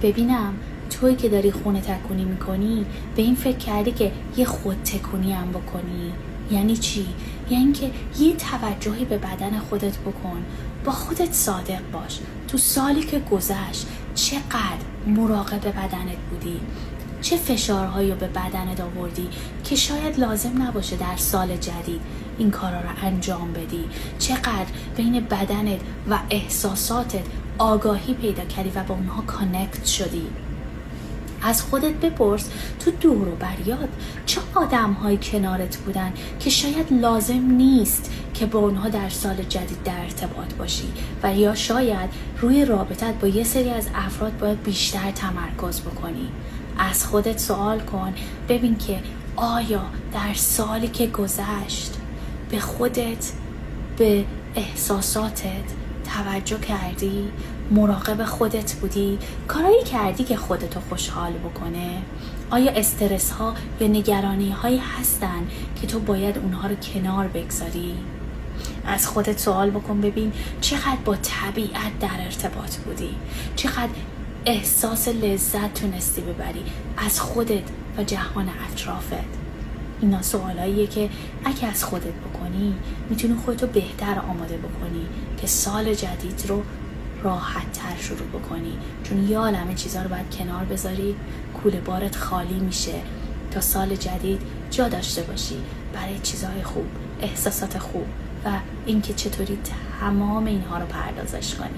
ببینم توی که داری خونه تکونی میکنی به این فکر کردی که یه خود تکونی هم بکنی؟ یعنی چی؟ یعنی که یه توجهی به بدن خودت بکن، با خودت صادق باش. تو سالی که گذشت چقدر مراقب بدنت بودی؟ چه فشارهایی رو به بدنت آوردی که شاید لازم نباشه در سال جدید این کارا رو انجام بدی؟ چقدر بین بدنت و احساساتت آگاهی پیدا کردی و با اونها کانکت شدی؟ از خودت بپرس تو دور و بریات چه آدم‌هایی کنارت بودن که شاید لازم نیست که با اونها در سال جدید در ارتباط باشی و یا شاید روی رابطت با یه سری از افراد باید بیشتر تمرکز بکنی. از خودت سوال کن، ببین که آیا در سالی که گذشت به خودت، به احساساتت توجه کردی؟ مراقب خودت بودی؟ کارایی کردی که خودتو خوشحال بکنه؟ آیا استرس ها یا نگرانی هایی هستن که تو باید اونها رو کنار بگذاری؟ از خودت سوال بکن، ببین چقدر با طبیعت در ارتباط بودی؟ چقدر احساس لذت تونستی ببری از خودت و جهان اطرافت؟ اینا سوالاییه که اگه از خودت بکنی میتونی خودتو بهتر آماده بکنی که سال جدید رو راحت تر شروع بکنی، چون یه عالمه چیزا رو باید کنار بذاری، کوله بارت خالی میشه تا سال جدید جا داشته باشی برای چیزهای خوب، احساسات خوب و اینکه چطوری تمام اینها رو پردازش کنی.